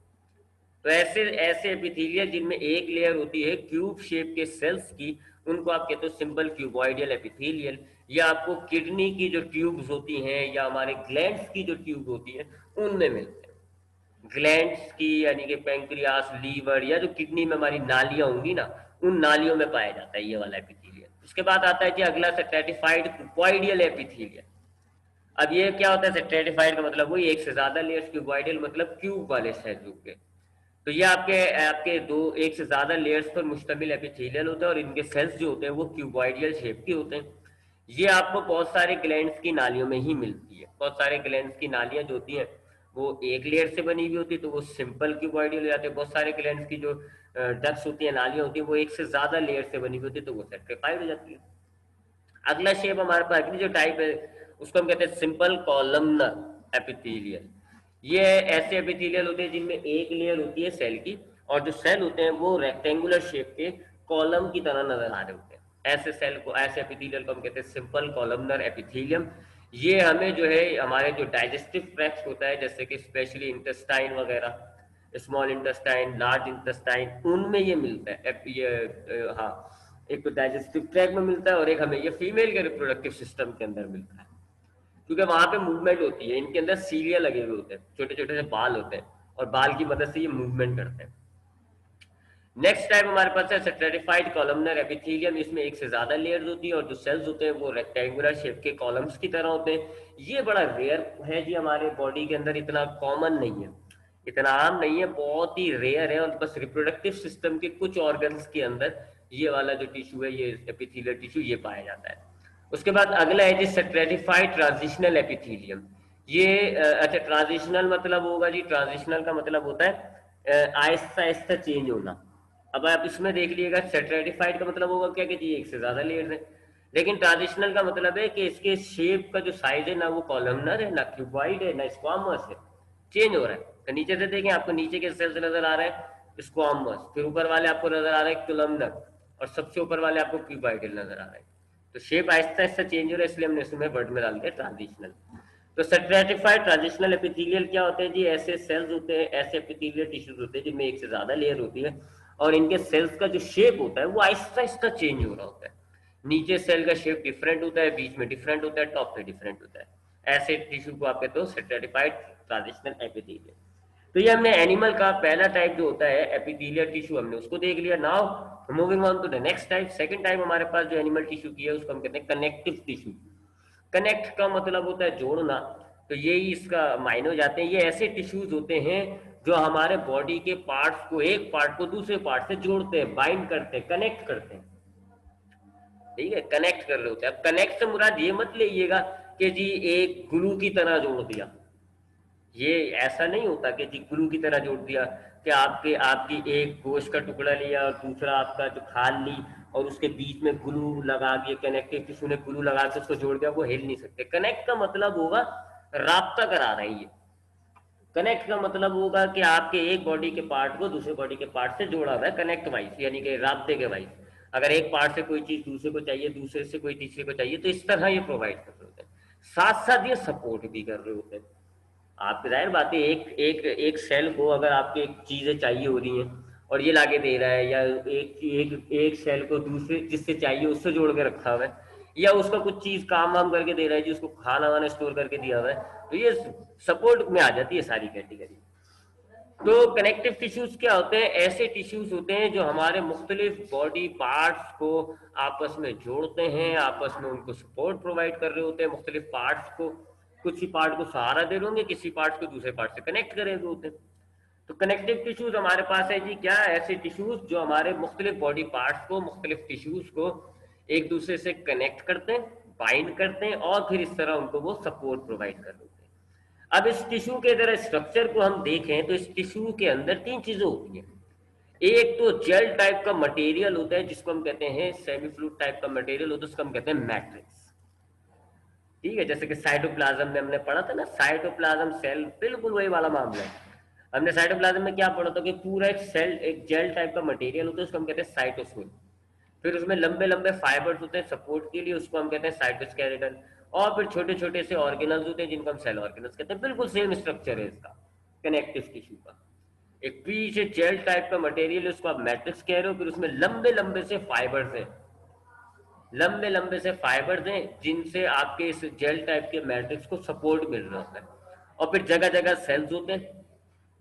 तो ऐसे ऐसे एपिथेलियल जिनमें एक लेयर होती है क्यूब शेप के सेल्स की, उनको आप कहते हो सिंपल क्यूबॉइडियल एपिथेलियल। या आपको किडनी की जो ट्यूब्स होती हैं या हमारे ग्लैंड्स की जो ट्यूब होती है उनमें मिलते हैं। ग्लैंड्स की, यानी कि पैंक्रियास, लीवर या जो किडनी में हमारी नालियां होंगी ना, उन नालियों में पाया जाता है ये वाला एपिथेलियम। उसके बाद आता है जी अगला स्ट्रैटिफाइड क्यूबॉइडियल एपिथेलियम। अब ये क्या होता है स्ट्रैटिफाइड का मतलब वही एक से ज्यादा लेयर्स, क्यूबॉइडियल मतलब क्यूब वाले सेल हो गए। तो ये आपके आपके दो एक से ज्यादा लेयर्स पर मुश्तमिल एपिथेलियल होता है और इनके सेल्स जो होते हैं वो क्यूबॉइडियल शेप के होते हैं। ये आपको बहुत सारे ग्लैंड्स की नालियों में ही मिलती है। बहुत सारे ग्लैंड्स की नालियां जो होती हैं वो एक लेयर से बनी हुई होती है तो वो सिंपल क्यूबॉइडियल हो जाते हैं। बहुत सारे ग्लैंड्स की जो डक्ट्स होती है, नालियां होती है, वो एक से ज्यादा लेयर से बनी हुई होती है तो वो सेट्रिफाइड हो जाती है। अगला शेप हमारे पास, अगली जो टाइप है उसको हम कहते हैं सिंपल कॉलमनर एपिथेलियल। ये ऐसे एपिथेलियल होते हैं जिनमें एक लेयर होती है सेल की, और जो सेल होते हैं वो रेक्टेंगुलर शेप के कॉलम की तरह नजर आ रहे होते हैं। ऐसे सेल को, ऐसे एपिथेलियल को हम कहते हैं सिंपल कॉलमनर एपिथेलियम। ये हमें जो है हमारे जो डाइजेस्टिव ट्रैक्ट होता है, जैसे कि स्पेशली इंटेस्टाइन वगैरह, स्मॉल इंटेस्टाइन, लार्ज इंटेस्टाइन, उनमें ये मिलता है। हाँ, एक तो डाइजेस्टिव ट्रैक में मिलता है और एक हमें ये फीमेल के रिप्रोडक्टिव सिस्टम के अंदर मिलता है, क्योंकि वहां पे मूवमेंट होती है। इनके अंदर सीलिया लगे हुए होते हैं, छोटे छोटे से बाल होते हैं और बाल की मदद से ये मूवमेंट करते हैं। नेक्स्ट टाइप हमारे पास है स्ट्रेटिफाइड कॉलमनर एपिथेलियम। इसमें एक से ज्यादा लेयर्स होती है और जो सेल्स होते हैं वो रेक्टेंगुलर शेप के कॉलम्स की तरह होते हैं। ये बड़ा रेयर है जी, हमारे बॉडी के अंदर इतना कॉमन नहीं है, इतना आम नहीं है, बहुत ही रेयर है। और बस रिप्रोडक्टिव सिस्टम के कुछ ऑर्गन्स के अंदर ये वाला जो टिश्यू है, ये एपिथेलियल टिश्यू, ये पाया जाता है। उसके बाद अगला है जी स्ट्रेटिफाइड ट्रांजिशनल एपिथेलियम। ये अच्छा, ट्रांजिशनल मतलब होगा जी, ट्रांजिशनल का मतलब होता है आहिस्ता आहिस्ता चेंज होना। अब आप इसमें देख लीजिएगा, स्ट्रेटिफाइड का मतलब होगा क्या कि जी एक से ज्यादा लेयर्स है, लेकिन ट्रांजिशनल का मतलब है कि इसके शेप का जो साइज है ना वो कॉलमनर है, ना क्यूबॉइड है, ना स्क्वामस है, चेंज हो रहा है। तो नीचे से देखें, आपको नीचे के सेल्स नजर आ रहे हैं स्क्वामस, फिर ऊपर वाले आपको नजर आ रहे हैं कोलमनर, और सबसे ऊपर वाले आपको क्यूबॉइडल नजर आ रहे हैं। तो शेप आहिस्ता आहिस्ता चेंज हो रहा है, इसलिए हमने इसमें वर्ड में डाल दिया ट्रांजिशनल। तो स्ट्रेटिफाइड ट्रांजिशनल एपिथेलियल क्या होते हैं जी? ऐसे सेल्स होते हैं, ऐसे एपिथेलियल टिश्यूज होते हैं जिनमें एक से ज्यादा लेयर होती है और इनके सेल्स का जो शेप होता है वो आहिस्ता आहिस्ता चेंज हो रहा होता है। नीचे सेल का शेप डिफरेंट होता है, बीच में डिफरेंट होता है, टॉप पे डिफरेंट होता है। ऐसे टिश्यू को आप कहते हो स्ट्रेटिफाइड ट्रांजिशनल एपिथेलियल। तो ये हमने एनिमल का पहला टाइप जो होता है एपिथेलियल टिश्यू, हमने उसको देख लिया। Now moving on to the next type, second type हमारे पास जो एनिमल टिश्यू की है उसको हम कहते हैं कनेक्टिव टिश्यू। कनेक्ट का मतलब होता है जोड़ना, तो यही इसका मायने हो जाते हैं। ये ऐसे टिश्यूज होते हैं जो हमारे बॉडी के पार्ट्स को, एक पार्ट को दूसरे पार्ट से जोड़ते हैं, बाइंड करते हैं, कनेक्ट करते हैं। ठीक है, कनेक्ट कर रहे होते हैं। अब कनेक्ट से मुराद ये मत लीजिएगा कि जी एक ग्लू की तरह जोड़ दिया, ये ऐसा नहीं होता कि जी ग्लू की तरह जोड़ दिया कि आपके आपकी एक गोश्त का टुकड़ा लिया और दूसरा आपका जो खाल ली और उसके बीच में ग्लू लगा दिया, कनेक्टिव टिश्यू ने ग्लू लगा के उसको जोड़ दिया, वो हिल नहीं सकते। कनेक्ट का मतलब होगा राब्ता करा रही है। कनेक्ट का मतलब होगा कि आपके एक बॉडी के पार्ट को दूसरे बॉडी के पार्ट से जोड़ा हुआ है, कनेक्ट वाइज, यानी कि राब्ते के वाइज। अगर एक पार्ट से कोई चीज दूसरे को चाहिए, दूसरे से कोई तीसरे को चाहिए, तो इस तरह ये प्रोवाइड कर रहे होते हैं। साथ साथ ये सपोर्ट भी कर रहे होते हैं। आपकी जाहिर बात है, एक एक एक सेल को अगर आपके एक चीजें चाहिए हो रही हैं और ये लाके दे रहा है, या एक एक एक सेल को दूसरे जिससे चाहिए उससे जोड़ के रखा हुआ है, या उसका कुछ चीज काम वाम करके दे रहा है जी, उसको खाना वाना स्टोर करके दिया हुआ है, तो ये सपोर्ट में आ जाती है सारी कैटेगरी। तो कनेक्टिव टिश्यूज क्या होते हैं? ऐसे टिश्यूज होते हैं जो हमारे मुख्तलिफ बॉडी पार्ट्स को आपस में जोड़ते हैं, आपस में उनको सपोर्ट प्रोवाइड कर रहे होते हैं। मुख्तलिफ पार्ट्स को, कुछ ही पार्ट को सहारा दे रहे होंगे, किसी पार्ट को दूसरे पार्ट से कनेक्ट करे हुए होते हैं। तो कनेक्टिव टिश्यूज हमारे पास है जी क्या? ऐसे टिश्यूज जो हमारे मुख्तलिफ बॉडी पार्ट्स को, मुख्तलिफ टिश्यूज को एक दूसरे से कनेक्ट करते हैं, बाइंड करते हैं और फिर इस तरह उनको वो सपोर्ट प्रोवाइड कर देते हैं। अब इस टिश्यू के अगर स्ट्रक्चर को हम देखें तो इस टिश्यू के अंदर तीन चीजें होती हैं। एक तो जेल टाइप का मटेरियल होता है जिसको हम कहते हैं, सेमी फ्लूइड टाइप का मटेरियल होता है उसको हम कहते हैं मैट्रिक्स। ठीक है, जैसे कि साइटोप्लाज्म में हमने पढ़ा था ना, साइटोप्लाज्म सेल, बिल्कुल वही वाला मामला है। हमने साइटोप्लाज्म में क्या पढ़ा था कि पूरा एक सेल, एक जेल टाइप का मटेरियल होता है उसको हम कहते हैं साइटोसोल। फिर उसमें लंबे लंबे फाइबर्स होते हैं सपोर्ट के लिए, उसको हम कहते हैं साइटोस्केलेटन। और फिर छोटे छोटे से ऑर्गेनल्स होते हैं जिनको हम सेल ऑर्गेनल्स कहते हैं। बिल्कुल सेम स्ट्रक्चर है इसका कनेक्टिव टिश्यू का। एक पीछे जेल टाइप का मटेरियल है उसको आप मैट्रिक्स कह रहे हो, फिर उसमें लंबे लंबे से फाइबर्स हैं, लंबे लंबे से फाइबर्स हैं जिनसे आपके इस जेल टाइप के मैट्रिक्स को सपोर्ट मिल रहा होता है। और फिर जगह जगह सेल्स होते हैं,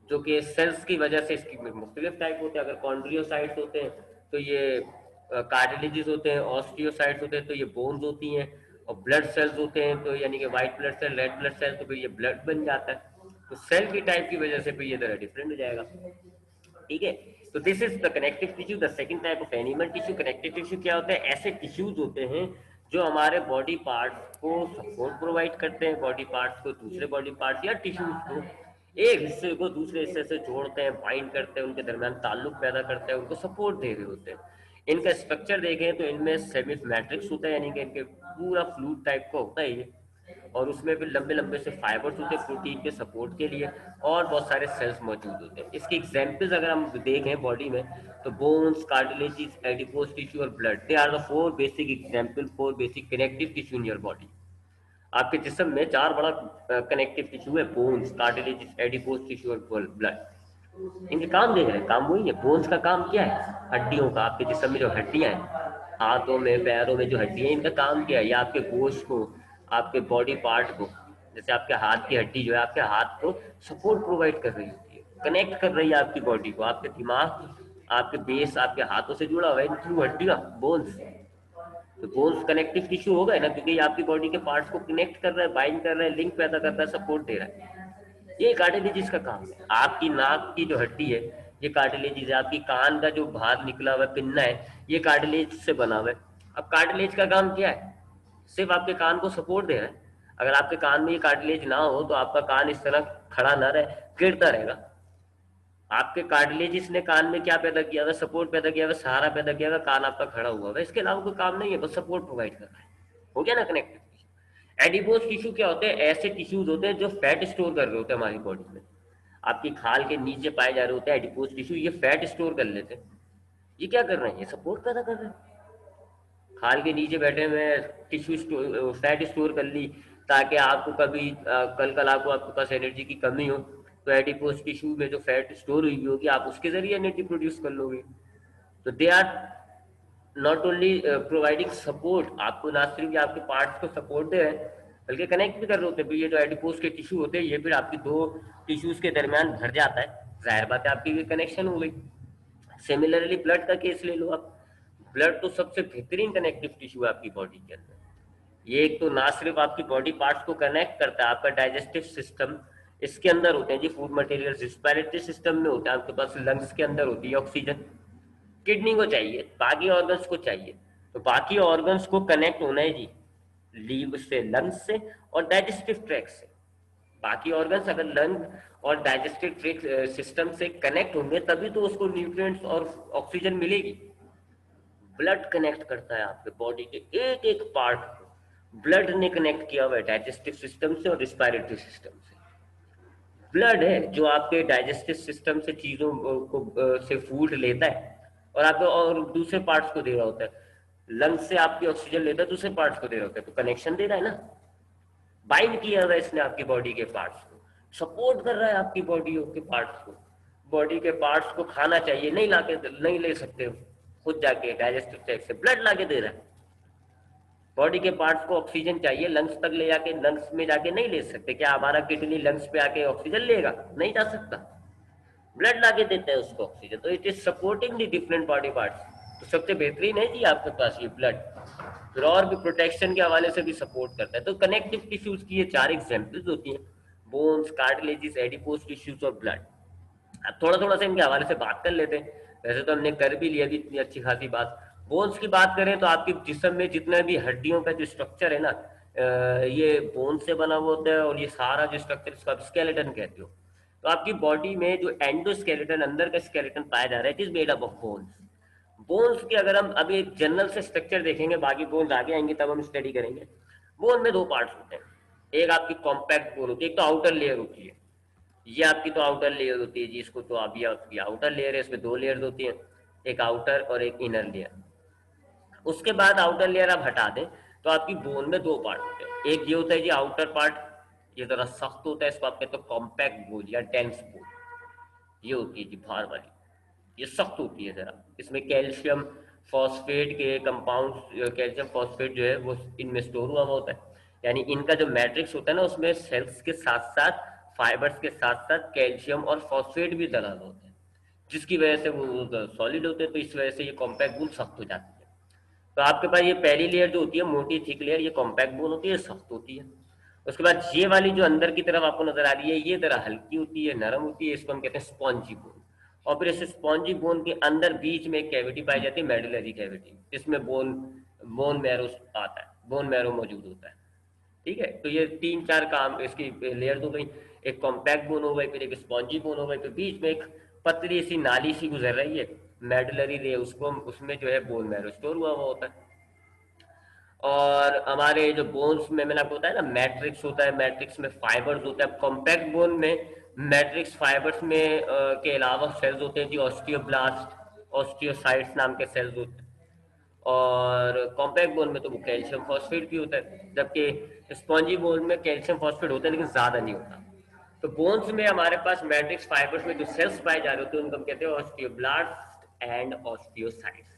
जो कि सेल्स की वजह से इसकी मुख्तलिफ टाइप होते हैं। अगर कॉन्ड्रियोसाइट्स होते हैं तो ये कार्टिलेजेस होते हैं, ऑस्टियोसाइट्स होते हैं तो ये बोन्स होती हैं, और ब्लड सेल्स होते हैं तो यानी कि white blood cell, red blood cell, तो फिर ये ब्लड बन जाता है। तो सेल की टाइप की वजह से फिर ये तरह डिफरेंट हो जाएगा। ठीक है, तो this is the connective tissue. The second type of animal tissue. Connective tissue क्या होता है? ऐसे टिश्यूज होते हैं जो हमारे बॉडी पार्ट्स को सपोर्ट प्रोवाइड करते हैं, बॉडी पार्ट्स को दूसरे बॉडी पार्ट्स या टिश्यूज को एक हिस्से को दूसरे हिस्से से जोड़ते हैं, बाइंड करते हैं, उनके दरमियान ताल्लुक पैदा करते हैं, उनको सपोर्ट दे रहे होते हैं। इनका स्ट्रक्चर देखें तो इनमें सेमी मैट्रिक्स होता है, यानी कि इनके पूरा फ्लूइड टाइप का होता है ये, और उसमें भी लंबे लंबे से फाइबर्स होते हैं प्रोटीन के सपोर्ट के लिए, और बहुत सारे सेल्स मौजूद होते हैं। इसकी एग्जांपल्स अगर हम देखें बॉडी में तो बोन्स, कार्टिलेजेस, एडिपोज टिश्यू और blood, they are the four basic example, four basic connective tissue in your body. आपके जिस्म में चार बड़ा कनेक्टिव टिश्यू है, बोन्स, कार्टिलेजेस, एडिपोज टिश्यू और ब्लड। इनके काम देख रहे हैं, काम वही है। बोन्स का काम क्या है? हड्डियों का, आपके जिस्म में जो हड्डियां हैं, हाथों में पैरों में जो हड्डियां हैं, इनका काम क्या है? या आपके गोश्त को, आपके बॉडी पार्ट को, जैसे आपके हाथ की हड्डी जो है आपके हाथ को सपोर्ट प्रोवाइड कर रही होती है, कनेक्ट कर रही है आपकी बॉडी को। आपके दिमाग, आपके बेस आपके हाथों से जुड़ा हुआ है थ्रू हड्डियां, बोन्स। तो बोन्स कनेक्टिव टिश्यू हो गए ना, क्योंकि ये आपकी बॉडी के पार्ट्स को कनेक्ट कर रहा है, बाइंड कर रहा है, लिंक पैदा कर रहा है, सपोर्ट दे रहा है। ये कार्टिलेजिस का काम है। आपकी नाक की जो हड्डी है ये कार्टिलेजिस है। आपकी कान का जो बाहर निकला हुआ पिन्ना है ये कार्टिलेज से बना हुआ है। अब कार्टिलेज का काम क्या है? सिर्फ आपके कान को सपोर्ट दे रहा है। अगर आपके कान में ये कार्टिलेज ना हो तो आपका कान इस तरह खड़ा ना रहे, गिरता रहेगा। आपके कार्टिलेजिस ने कान में क्या पैदा किया हुआ? सपोर्ट पैदा किया हुआ, सहारा पैदा किया हुआ, कान आपका खड़ा हुआ है। इसके अलावा कोई काम नहीं है, बस सपोर्ट प्रोवाइड कर रहा है। हो गया ना कनेक्टेड टिश्यू। एडिपोज टिश्यू क्या होते हैं? ऐसे टिश्यूज होते हैं जो फैट स्टोर कर रहे होते हैं हमारी बॉडी में। आपकी खाल के नीचे पाए जा रहे होते हैं एडिपोज टिश्यू, ये फैट स्टोर कर लेते हैं। ये क्या कर रहे हैं? ये सपोर्ट पैदा कर रहे हैं। खाल के नीचे बैठे हुए टिश्यू फैट स्टोर कर ली, ताकि आपको कभी कल आपको आपके पास एनर्जी की कमी हो तो एडिपोज टिश्यू में जो फैट स्टोर हुई होगी आप उसके जरिए एनर्जी प्रोड्यूस कर लोगे। तो they are not only providing support, आपको ना सिर्फ ये आपके पार्ट्स को सपोर्ट दे रहे हैं बल्कि कनेक्ट भी कर रहे होते हैं। ये जो एडिपोज के टिश्यू होते हैं ये फिर आपकी दो टिश्यूज के दरमियान भर जाता है, जाहिर बात है आपकी भी कनेक्शन हो गई। सिमिलरली ब्लड का केस ले लो आप। ब्लड तो सबसे बेहतरीन कनेक्टिव टिश्यू है आपकी बॉडी के अंदर। ये एक तो ना सिर्फ आपकी बॉडी पार्ट्स को कनेक्ट करता है, आपका डाइजेस्टिव सिस्टम इसके अंदर होते हैं जी, फूड मटेरियल रिस्पिरेटरी सिस्टम में होता है, आपके पास लंग्स के अंदर होती है ऑक्सीजन, किडनी को चाहिए, बाकी ऑर्गन्स को चाहिए। तो बाकी ऑर्गन्स को कनेक्ट होना है जी लीवर से, लंग्स से और डाइजेस्टिव ट्रैक्ट से। बाकी ऑर्गन्स अगर लंग और डाइजेस्टिव ट्रैक्ट सिस्टम से कनेक्ट होंगे तभी तो उसको न्यूट्रिएंट्स और ऑक्सीजन मिलेगी। ब्लड कनेक्ट करता है आपके बॉडी के एक एक पार्ट को। ब्लड ने कनेक्ट किया हुआ है डाइजेस्टिव सिस्टम से और रिस्पिरेटरी सिस्टम से। ब्लड है जो आपके डाइजेस्टिव सिस्टम से चीजों को से फूड लेता है और आपको और दूसरे पार्ट्स को दे रहा होता है। लंग्स से आपकी ऑक्सीजन लेता है, दूसरे पार्ट्स को दे रहा होता है, तो कनेक्शन दे रहा है ना। बाइंड किया हुआ है इसने आपकी बॉडी के पार्ट्स को, सपोर्ट कर रहा है आपकी बॉडी के पार्ट्स को। बॉडी के पार्ट्स को खाना चाहिए, नहीं ले सकते हो खुद जाके डाइजेस्टिव ट्रैक्ट से, ब्लड लाके दे रहा है। बॉडी के पार्ट्स को ऑक्सीजन चाहिए, लंग्स तक ले जाके, लंग्स में जाके नहीं ले सकते। क्या हमारा किडनी लंग्स पे आके ऑक्सीजन लेगा? नहीं जा सकता, ब्लड लाके देता है उसको ऑक्सीजन। तो it is supporting the different body parts. तो सबसे बेहतरीन है जी आपके पास ये ब्लड। फिर और भी प्रोटेक्शन के हवाले से भी सपोर्ट करता है। तो कनेक्टिव टिश्यूज की ये चार एग्जांपल्स होती हैं, बोन्स, कार्टिलेजेस, एडिपोज टिश्यूज और ब्लड। अब थोड़ा थोड़ा सा इनके हवाले से बात कर लेते हैं। वैसे तो हमने कर भी लिया भी इतनी अच्छी खासी बात। बोन्स की बात करें तो आपके जिस्म में जितना भी हड्डियों का जो स्ट्रक्चर है ना, ये बोन से बना हुआ होता है, और ये सारा जो स्ट्रक्चर इसको आप स्केलेटन कहते हो। तो आपकी बॉडी में जो एंडोस्केलेटन, अंदर का स्केलेटन पाया जा रहा है, it is made up of bones. Bones की अगर हम अभी एक जनरल से स्ट्रक्चर देखेंगे, बाकी बोन्स आगे आएंगे तब हम स्टडी करेंगे। बोन में दो पार्ट्स होते हैं। एक आपकी कॉम्पैक्ट बोन होती है, एक तो आउटर लेयर होती है। ये आपकी तो आउटर लेयर होती है जी, इसको तो आप ये आउटर लेयर है, इसमें दो लेयर्स होती हैं, एक आउटर और एक इनर लेयर। उसके बाद आउटर लेयर आप हटा दें तो आपकी बोन में दो पार्ट होते हैं। एक ये होता है जी आउटर पार्ट, ये जरा सख्त होता है, इसको आप कहते हो कॉम्पैक्ट बोन या डेंस बोन। ये होती है जी बाहर वाली, ये सख्त होती है जरा। इसमें कैल्शियम फॉस्फेट के कंपाउंड, कैल्शियम फॉस्फेट जो है वो इनमें स्टोर हुआ होता है। यानी इनका जो मैट्रिक्स होता है ना, उसमें सेल्स के साथ साथ फाइबर्स के साथ साथ कैल्शियम और फॉस्फेट भी डला होता है, जिसकी वजह से वो सॉलिड होते हैं। तो इस वजह से ये कॉम्पैक्ट बोन सख्त हो जाती है। तो आपके पास ये पहली लेयर जो होती है मोटी थिक लेयर, ये कॉम्पैक्ट बोन होती है, सख्त होती है। उसके बाद ये वाली जो अंदर की तरफ आपको नजर आ रही है, ये जरा हल्की होती है, नरम होती है, इसको हम कहते हैं स्पॉन्जी बोन। और फिर इस स्पॉन्जी बोन के अंदर बीच में एक कैविटी पाई जाती है, मेडुलरी कैविटी, जिसमें बोन बोन मैरो आता है, बोन मैरो मौजूद होता है। ठीक है, तो ये तीन चार काम इसकी लेयर्स हो गई। एक कॉम्पैक्ट बोन हो गई, फिर एक स्पॉन्जी बोन हो गई, फिर बीच में एक पतली सी नाली सी गुजर रही है, मेडुलरी रे, उसको उसमें जो है बोन मैरो स्टोर हुआ हुआ होता है। और हमारे जो बोन्स में मैंने आपको बताया ना, मैट्रिक्स होता है, मैट्रिक्स में फाइबर्स होता है। कॉम्पैक्ट बोन में मैट्रिक्स फाइबर्स में के अलावा सेल्स होते हैं जी, ऑस्टियोब्लास्ट, ऑस्टियोसाइट्स नाम के सेल्स होते हैं। और कॉम्पैक्ट बोन में तो वो कैल्शियम फॉस्फेट भी होता है, जबकि स्पॉन्जी बोन में कैल्शियम फॉस्फेट होता है लेकिन ज्यादा नहीं होता। तो बोन्स में हमारे पास मैट्रिक्स फाइबर्स में जो सेल्स पाए जा रहे होते हैं उनको हम कहते हैं ऑस्टियोब्लास्ट एंड ऑस्टियोसाइट्स।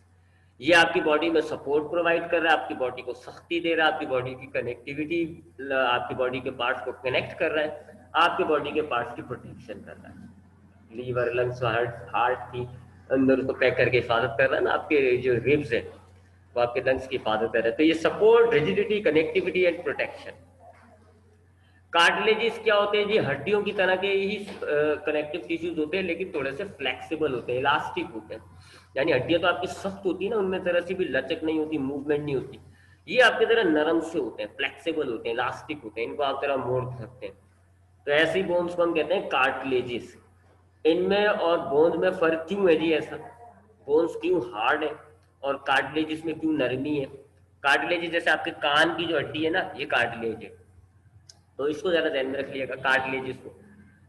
ये आपकी बॉडी में सपोर्ट प्रोवाइड कर रहा है, आपकी बॉडी को सख्ती दे रहा है, आपकी बॉडी की कनेक्टिविटी, आपकी बॉडी के पार्ट्स को कनेक्ट कर रहा है, आपके बॉडी के पार्ट्स की प्रोटेक्शन कर रहा है। लीवर, लंग्स, हार्ट की अंदर उसको पैक करके हिफाजत कर रहा है ना, आपके जो रिब्स है वो आपके लंग्स की हिफाजत कर रहा है। तो ये support, rigidity, connectivity and protection. Cartilages क्या होते हैं जी? हड्डियों की तरह के ही कनेक्टिव टिश्यूज होते हैं, लेकिन थोड़े से फ्लेक्सिबल होते हैं, इलास्टिक होते हैं। यानी हड्डियां तो आपकी सख्त होती है ना, उनमें तरह से भी लचक नहीं होती, मूवमेंट नहीं होती। ये आपकी तरह नरम से होते हैं, फ्लेक्सिबल होते हैं, इलास्टिक होते हैं, इनको आप तरह मोड़ सकते हैं। तो ऐसी बोन्स को हम कहते हैं कार्टिलेजिस। इनमें और बोन्स में फर्क क्यों है जी ऐसा? बोन्स क्यों हार्ड है और कार्टिलेजिस में क्यों नरमी है? कार्टिलेजिस जैसे आपके कान की जो हड्डी है ना, ये कार्टिलेज है, तो इसको ज्यादा ध्यान में रखिएगा कार्टिलेजिस को।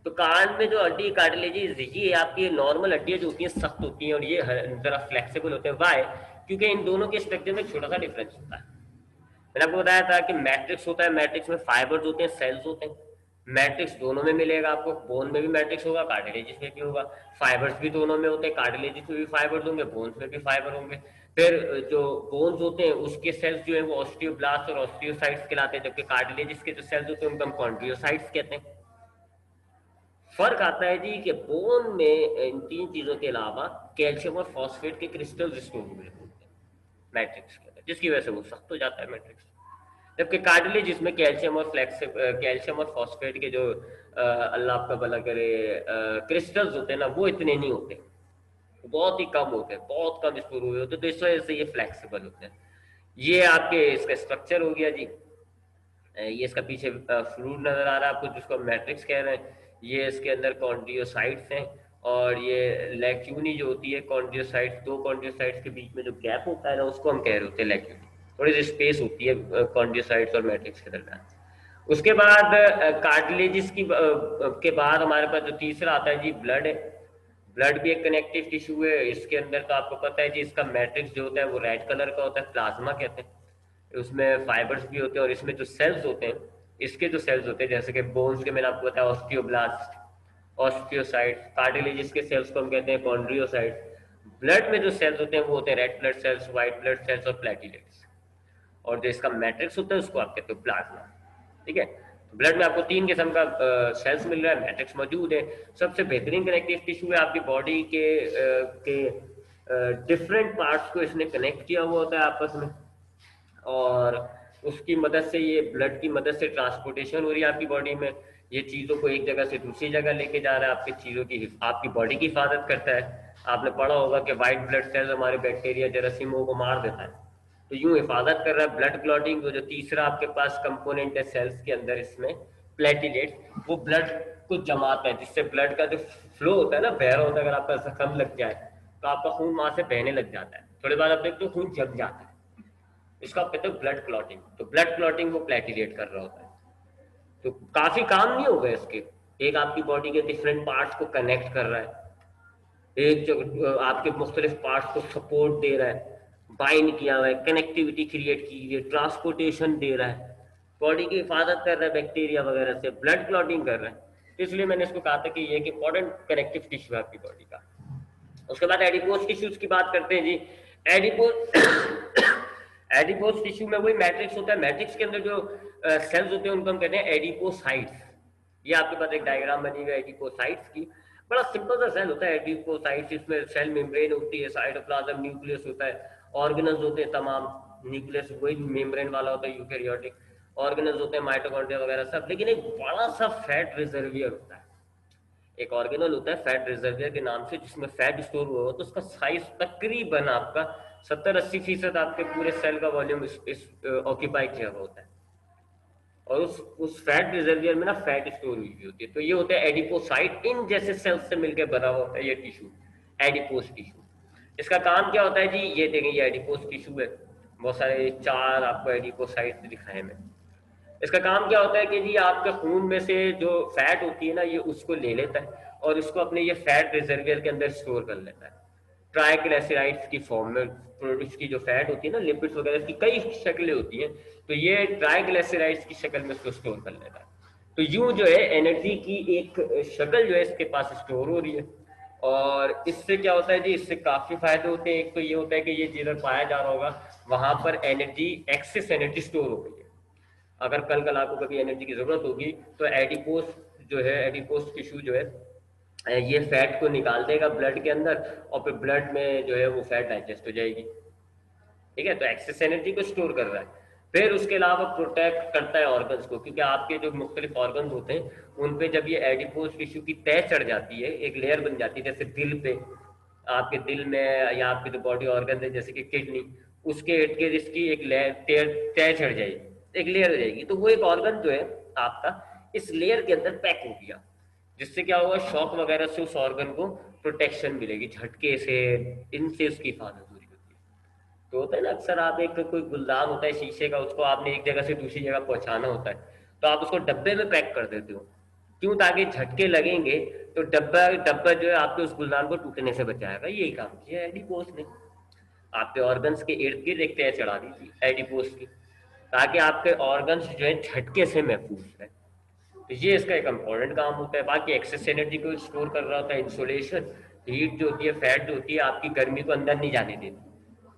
तो कान में जो हड्डी कार्टिलेजिस, ये आपकी नॉर्मल हड्डियां जो होती हैं सख्त होती हैं और ये जरा फ्लेक्सिबल होते हैं। वाई? क्योंकि इन दोनों के स्ट्रक्चर में छोटा सा डिफरेंस होता है। मैंने आपको बताया था कि मैट्रिक्स होता है, मैट्रिक्स में फाइबर्स होते हैं, सेल्स होते हैं। मैट्रिक्स दोनों में मिलेगा आपको, बोन में भी मैट्रिक्स होगा, कार्टिलेजिस में भी होगा। फाइबर्स भी दोनों में होते हैं, कार्टिलेजिस में भी फाइबर्स होंगे, बोन्स में भी फाइबर होंगे। फिर जो बोन्स होते हैं उसके सेल्स जो है वो ऑस्टियोब्लास्ट और ऑस्टियोसाइट्स कहलाते हैं, जबकि कार्टिलेजिस के जो सेल्स होते हैं उनको हम कॉन्ड्रियोसाइट्स कहते हैं। फर्क आता है जी कि बोन में इन तीन चीजों के अलावा कैल्शियम और फॉस्फेट के क्रिस्टल स्टोर हुए होते हैं मैट्रिक्स के अंदर, जिसकी वजह से वो सख्त हो जाता है मैट्रिक्स। जबकि कार्टिलेज जिसमें कैल्शियम और कैल्शियम और फॉस्फेट के जो अल्लाह आपका भला करे क्रिस्टल्स होते हैं ना, वो इतने नहीं होते, बहुत ही कम होते हैं, बहुत कम स्टोर हुए होते हैं, तो इस वजह से ये फ्लेक्सिबल होते हैं। ये आपके इसका स्ट्रक्चर हो गया जी। ये इसका पीछे फ्लूइड नजर आ रहा है आपको, जिसको मैट्रिक्स कह रहे हैं। ये इसके अंदर कॉन्ड्रियोसाइट्स हैं, और ये लैक्यूनी जो होती है, कॉन्ड्रियोसाइट्स, दो कॉन्ड्रियोसाइट्स के बीच में जो गैप होता है ना, उसको हम कह रहे होते हैं लैक्यूनी। थोड़ी सी स्पेस होती है कॉन्ड्रियोसाइट्स और मैट्रिक्स के दरमियान। उसके बाद कार्टिलेजिस की के बाद हमारे पास जो तीसरा आता है जी, ब्लड है। ब्लड भी एक कनेक्टिव टिश्यू है। इसके अंदर तो आपको पता है जी, इसका मैट्रिक्स जो होता है वो रेड कलर का होता है, प्लाज्मा कहते हैं। उसमें फाइबर्स भी होते हैं, और इसमें जो सेल्स होते हैं, इसके जो सेल्स होते हैं, जैसे कि बोन्स के मैंने आपको बताया ऑस्टियोब्लास्ट, ऑस्टियोसाइट। कार्टिलेजिस के सेल्स को हम कहते हैं कॉन्ड्रियोसाइट। ब्लड में जो सेल्स होते हैं वो होते हैं red blood cells, white blood cells और प्लेटलेट्स। और जो इसका मैट्रिक्स होता है उसको आप कहते हो प्लाज्मा। ठीक है, तो ब्लड में आपको तीन किस्म का सेल्स मिल रहा है, मैट्रिक्स मौजूद है। सबसे बेहतरीन कनेक्टिव टिश्यू है आपकी बॉडी के डिफरेंट पार्ट्स को इसने कनेक्ट किया हुआ होता है आपस में, और उसकी मदद से, ये ब्लड की मदद से ट्रांसपोर्टेशन हो रही है आपकी बॉडी में। ये चीज़ों को एक जगह से दूसरी जगह लेके जा रहा है, आपकी चीज़ों की आपकी बॉडी की हिफाजत करता है। आपने पढ़ा होगा कि वाइट ब्लड सेल्स हमारे बैक्टीरिया जरासीमों को मार देता है, तो यूं हिफाजत कर रहा है। ब्लड क्लॉटिंग जो तीसरा आपके पास कंपोनेंट है सेल्स के अंदर, इसमें प्लेटिलेट, वो ब्लड को जमाता है, जिससे ब्लड का जो फ्लो होता है ना, बह रहा होता है। अगर आपका जख्म लग जाए तो आपका खून वहां से बहने लग जाता है, थोड़ी बार आप देखते हो खून जम जाता है, इसको आप कहते हो ब्लड क्लॉटिंग। तो ब्लड क्लॉटिंग वो प्लेटिलेट कर रहा होता है। तो काफी काम नहीं होगा इसके, एक आपकी बॉडी के डिफरेंट पार्ट्स को कनेक्ट कर रहा है, एक जो आपके मुख्तलिफ पार्ट्स को सपोर्ट दे रहा है, बाइंड किया हुआ है, कनेक्टिविटी क्रिएट की है, ट्रांसपोर्टेशन दे रहा है, बॉडी की हिफाजत कर रहा है बैक्टीरिया वगैरह से, ब्लड क्लॉटिंग कर रहा है। इसलिए मैंने इसको कहा था कि ये एक इंपॉर्टेंट कनेक्टिव टिश्यू है आपकी बॉडी का। उसके बाद एडिपोज टिश्यूज की बात करते हैं जी। एडिपोज एडिपोज टिश्यू में वही मैट्रिक्स होता है। मैट्रिक्स के अंदर जो सेल्स होते हैं उनको हम कहते हैं एडिपोसाइट्स। ये आपके पास एक डायग्राम बनी हुई है एडिपोसाइट्स की। बड़ा सिंपल सा सेल होता है एडिपोसाइट्स। इसमें सेल मेम्ब्रेन होती है, साइटोप्लाज्म, न्यूक्लियस होता है, ऑर्गेनल्स होते हैं तमाम। न्यूक्लियस वही मेम्ब्रेन वाला होता है यूकेरियोटिक, ऑर्गेनल्स होते हैं माइटोकॉन्ड्रिया वगैरह सब। लेकिन एक बड़ा सा फैट रिजर्वियर होता है, एक ऑर्गेनल होता है फैट रिजर्वियर के नाम से, जिसमें फैट स्टोर हुआ हो। तो उसका साइज तकरीबन आपका 70-80% आपके पूरे सेल का वॉल्यूम इस ऑक्यूपाई किया हुआ होता है। और उस फैट रिजर्वियर में ना फैट स्टोर हुई होती है। तो ये होता है एडिपोसाइट। इन जैसे सेल्स से मिलकर बना हुआ होता है ये टिश्यू, एडिपोस टिश्यू। इसका काम क्या होता है जी, ये देखें ये एडिपोस टिश्यू है, बहुत सारे 4 आपको एडिपोसाइट दिखाए मैं। इसका काम क्या होता है कि जी आपके खून में से जो फैट होती है ना, ये उसको ले लेता है और इसको अपने ये फैट रिजर्वियर के अंदर स्टोर कर लेता है ट्राइग्लिसराइड्स की फॉर्म में। इसकी जो फैट होती है ना, लिपिड्स वगैरह, इसकी कई शक्लें होती हैं, तो ये ट्राइग्लिसराइड्स की शक्ल में इसको स्टोर कर लेता है। तो यूं जो है एनर्जी की एक शक्ल जो है इसके पास स्टोर हो रही है। और इससे क्या होता है जी, इससे काफी फायदे होते हैं। एक तो ये होता है कि ये जिधर पाया जा रहा होगा वहां पर एनर्जी, एक्सेस एनर्जी स्टोर हो गई है। अगर कल कल आपको कभी एनर्जी की जरूरत होगी तो एडिपोस जो है, एडिपोस टिश्यू जो है, ये फैट को निकाल देगा ब्लड के अंदर, और फिर ब्लड में जो है वो फैट डाइजेस्ट हो जाएगी। ठीक है, तो एक्सेस एनर्जी को स्टोर कर रहा है। फिर उसके अलावा प्रोटेक्ट करता है ऑर्गन्स को, क्योंकि आपके जो मुख्तलिफ ऑर्गन्स होते हैं उन पे जब ये एडिपोस टिश्यू की तह चढ़ जाती है, एक लेयर बन जाती है, जैसे दिल पे, आपके दिल में या आपके जो बॉडी ऑर्गन है जैसे कि किडनी, उसके इर्द गिर्द इसकी एक लेयर तह चढ़ जाएगी, एक लेयर हो जाएगी। तो वो एक ऑर्गन जो है आपका इस लेयर के अंदर पैक हो गया, जिससे क्या होगा, शॉक वगैरह से उस ऑर्गन को प्रोटेक्शन मिलेगी, झटके से, इनसे उसकी हिफाजत हो रही होती है। तो होता है ना, अक्सर आप एक कोई गुलदान होता है शीशे का, उसको आपने एक जगह से दूसरी जगह पहुंचाना होता है, तो आप उसको डब्बे में पैक कर देते हो। क्यों? ताकि झटके लगेंगे तो डब्बा डब्बा जो है आपके उस गुलदान को टूटने से बचाएगा। यही काम किया एडिपोस ने। आपके ऑर्गन्स के इर्द गिर्द एक तह चढ़ा दी थी एडिपोस की, ताकि आपके ऑर्गन्स जो है झटके से महफूज रहे। तो ये इसका एक इंपॉर्टेंट काम होता है। बाकी एक्सेस एनर्जी को स्टोर कर रहा होता है इंसुलेशन। हीट जो होती है, फैट जो होती है, आपकी गर्मी को अंदर नहीं जाने देती,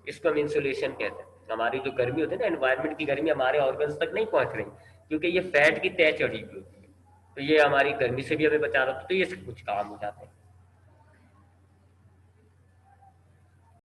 इसको हम इंसुलेशन कहते हैं। हमारी जो गर्मी होती है ना, एनवायरनमेंट की गर्मी हमारे ऑर्गन्स तक नहीं पहुंच रही, क्योंकि ये फैट की तह चढ़ी हुई होती है। तो ये हमारी गर्मी से भी हमें बचा रहा होता है। तो ये कुछ काम हो जाते हैं।